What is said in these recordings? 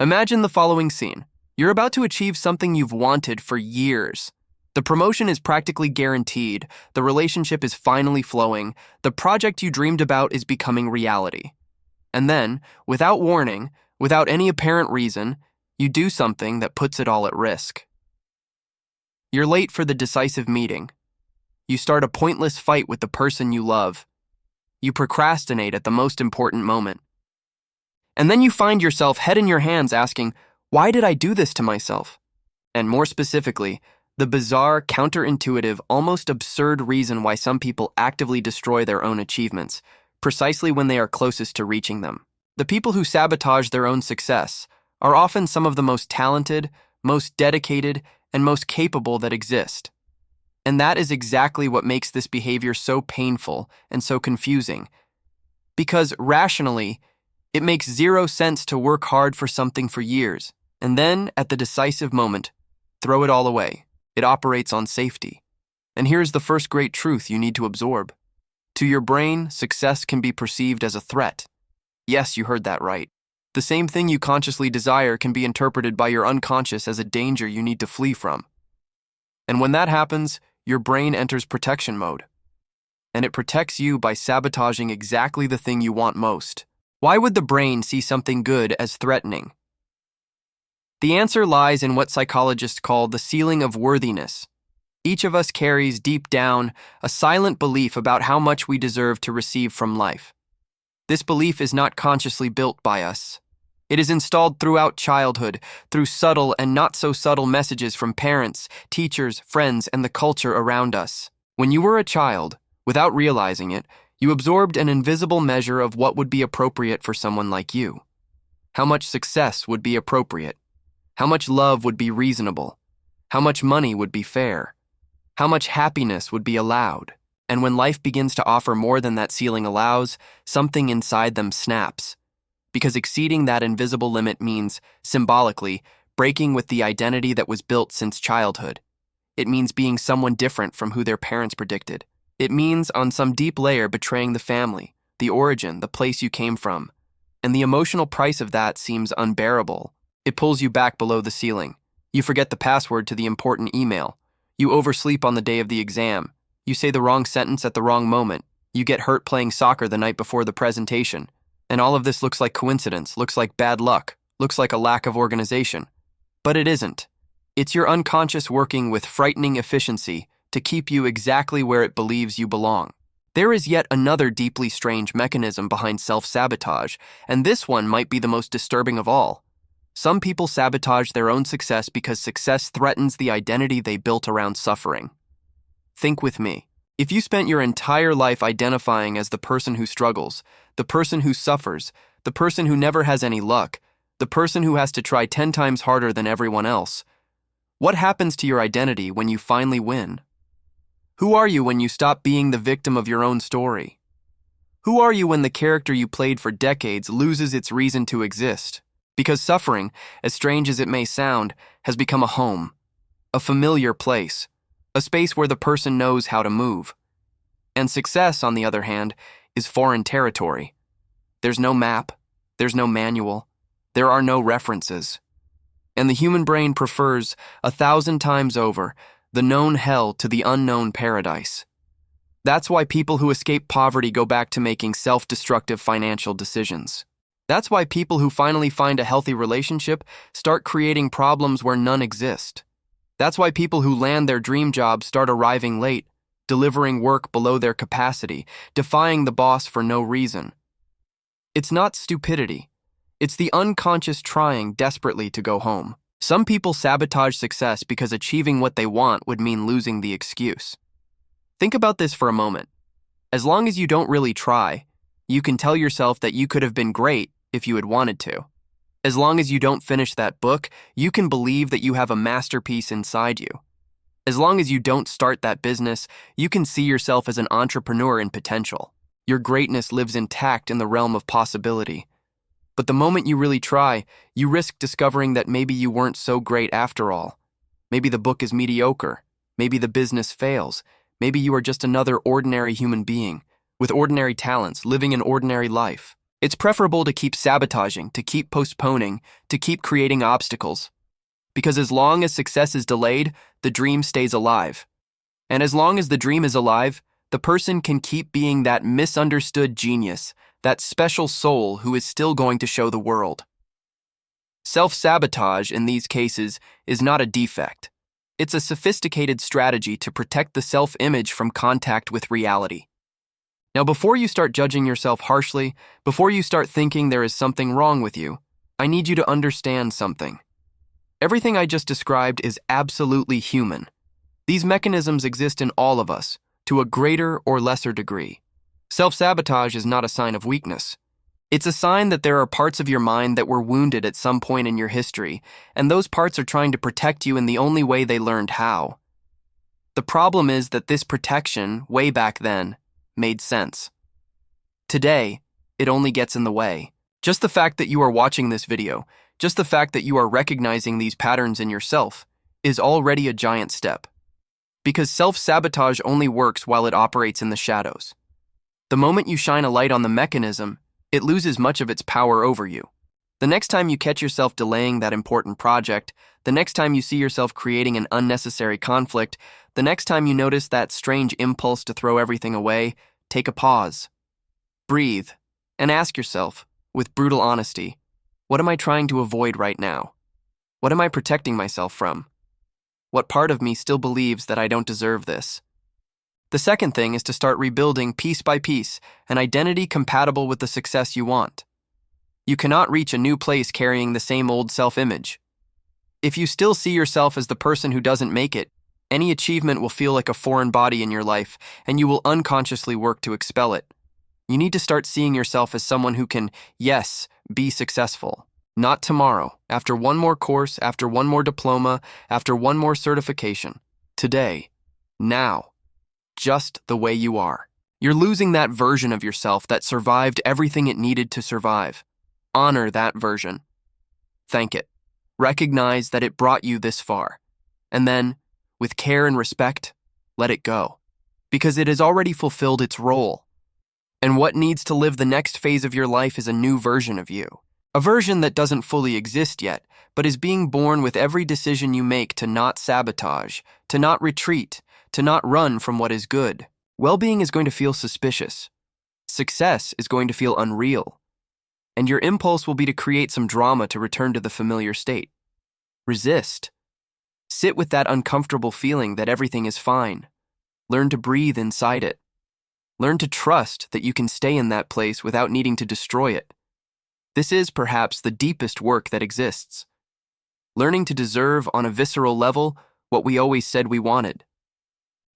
Imagine the following scene. You're about to achieve something you've wanted for years. The promotion is practically guaranteed, the relationship is finally flowing, the project you dreamed about is becoming reality. And then, without warning, without any apparent reason, you do something that puts it all at risk. You're late for the decisive meeting. You start a pointless fight with the person you love. You procrastinate at the most important moment. And then you find yourself head in your hands asking, why did I do this to myself? And more specifically, the bizarre, counterintuitive, almost absurd reason why some people actively destroy their own achievements, precisely when they are closest to reaching them. The people who sabotage their own success are often some of the most talented, most dedicated, and most capable that exist. And that is exactly what makes this behavior so painful and so confusing. Because rationally, it makes zero sense to work hard for something for years, and then, at the decisive moment, throw it all away. It operates on safety. And here's the first great truth you need to absorb. To your brain, success can be perceived as a threat. Yes, you heard that right. The same thing you consciously desire can be interpreted by your unconscious as a danger you need to flee from. And when that happens, your brain enters protection mode. And it protects you by sabotaging exactly the thing you want most. Why would the brain see something good as threatening? The answer lies in what psychologists call the ceiling of worthiness. Each of us carries deep down a silent belief about how much we deserve to receive from life. This belief is not consciously built by us. It is installed throughout childhood, through subtle and not so subtle messages from parents, teachers, friends, and the culture around us. When you were a child, without realizing it, you absorbed an invisible measure of what would be appropriate for someone like you. How much success would be appropriate? How much love would be reasonable? How much money would be fair? How much happiness would be allowed? And when life begins to offer more than that ceiling allows, something inside them snaps. Because exceeding that invisible limit means, symbolically, breaking with the identity that was built since childhood. It means being someone different from who their parents predicted. It means, on some deep layer, betraying the family, the origin, the place you came from. And the emotional price of that seems unbearable. It pulls you back below the ceiling. You forget the password to the important email. You oversleep on the day of the exam. You say the wrong sentence at the wrong moment. You get hurt playing soccer the night before the presentation. And all of this looks like coincidence, looks like bad luck, looks like a lack of organization. But it isn't. It's your unconscious working with frightening efficiency to keep you exactly where it believes you belong. There is yet another deeply strange mechanism behind self-sabotage, and this one might be the most disturbing of all. Some people sabotage their own success because success threatens the identity they built around suffering. Think with me. If you spent your entire life identifying as the person who struggles, the person who suffers, the person who never has any luck, the person who has to try 10 times harder than everyone else, what happens to your identity when you finally win? Who are you when you stop being the victim of your own story? Who are you when the character you played for decades loses its reason to exist? Because suffering, as strange as it may sound, has become a home, a familiar place, a space where the person knows how to move. And success, on the other hand, is foreign territory. There's no map, there's no manual, there are no references. And the human brain prefers, 1,000 times over, the known hell to the unknown paradise. That's why people who escape poverty go back to making self-destructive financial decisions. That's why people who finally find a healthy relationship start creating problems where none exist. That's why people who land their dream job start arriving late, delivering work below their capacity, defying the boss for no reason. It's not stupidity. It's the unconscious trying desperately to go home. Some people sabotage success because achieving what they want would mean losing the excuse. Think about this for a moment. As long as you don't really try, you can tell yourself that you could have been great if you had wanted to. As long as you don't finish that book, you can believe that you have a masterpiece inside you. As long as you don't start that business, you can see yourself as an entrepreneur in potential. Your greatness lives intact in the realm of possibility. But the moment you really try, you risk discovering that maybe you weren't so great after all. Maybe the book is mediocre. Maybe the business fails. Maybe you are just another ordinary human being, with ordinary talents, living an ordinary life. It's preferable to keep sabotaging, to keep postponing, to keep creating obstacles. Because as long as success is delayed, the dream stays alive. And as long as the dream is alive, the person can keep being that misunderstood genius, that special soul who is still going to show the world. Self-sabotage, in these cases, is not a defect. It's a sophisticated strategy to protect the self-image from contact with reality. Now, before you start judging yourself harshly, before you start thinking there is something wrong with you, I need you to understand something. Everything I just described is absolutely human. These mechanisms exist in all of us, to a greater or lesser degree. Self-sabotage is not a sign of weakness. It's a sign that there are parts of your mind that were wounded at some point in your history, and those parts are trying to protect you in the only way they learned how. The problem is that this protection, way back then, made sense. Today, it only gets in the way. Just the fact that you are watching this video, just the fact that you are recognizing these patterns in yourself, is already a giant step. Because self-sabotage only works while it operates in the shadows. The moment you shine a light on the mechanism, it loses much of its power over you. The next time you catch yourself delaying that important project, the next time you see yourself creating an unnecessary conflict, the next time you notice that strange impulse to throw everything away, take a pause. Breathe, and ask yourself, with brutal honesty, what am I trying to avoid right now? What am I protecting myself from? What part of me still believes that I don't deserve this? The second thing is to start rebuilding piece by piece an identity compatible with the success you want. You cannot reach a new place carrying the same old self-image. If you still see yourself as the person who doesn't make it, any achievement will feel like a foreign body in your life, and you will unconsciously work to expel it. You need to start seeing yourself as someone who can, yes, be successful. Not tomorrow, after one more course, after one more diploma, after one more certification. Today. Now. Just the way you are. You're losing that version of yourself that survived everything it needed to survive. Honor that version. Thank it. Recognize that it brought you this far. And then, with care and respect, let it go. Because it has already fulfilled its role. And what needs to live the next phase of your life is a new version of you. A version that doesn't fully exist yet, but is being born with every decision you make to not sabotage, to not retreat, to not run from what is good. Well-being is going to feel suspicious. Success is going to feel unreal. And your impulse will be to create some drama to return to the familiar state. Resist. Sit with that uncomfortable feeling that everything is fine. Learn to breathe inside it. Learn to trust that you can stay in that place without needing to destroy it. This is perhaps the deepest work that exists. Learning to deserve on a visceral level what we always said we wanted.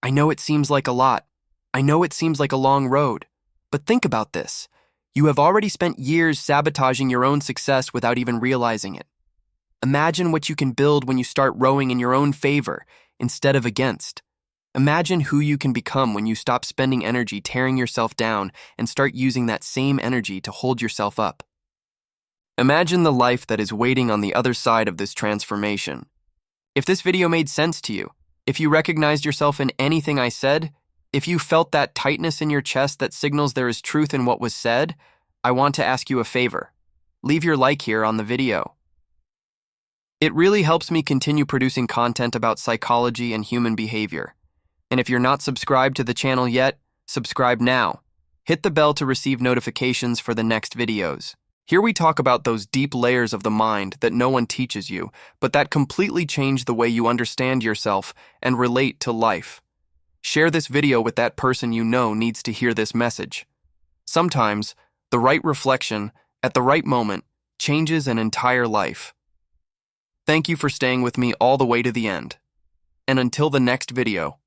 I know it seems like a lot. I know it seems like a long road. But think about this. You have already spent years sabotaging your own success without even realizing it. Imagine what you can build when you start rowing in your own favor instead of against. Imagine who you can become when you stop spending energy tearing yourself down and start using that same energy to hold yourself up. Imagine the life that is waiting on the other side of this transformation. If this video made sense to you, if you recognized yourself in anything I said, if you felt that tightness in your chest that signals there is truth in what was said, I want to ask you a favor. Leave your like here on the video. It really helps me continue producing content about psychology and human behavior. And if you're not subscribed to the channel yet, subscribe now. Hit the bell to receive notifications for the next videos. Here we talk about those deep layers of the mind that no one teaches you, but that completely change the way you understand yourself and relate to life. Share this video with that person you know needs to hear this message. Sometimes, the right reflection, at the right moment, changes an entire life. Thank you for staying with me all the way to the end. And until the next video,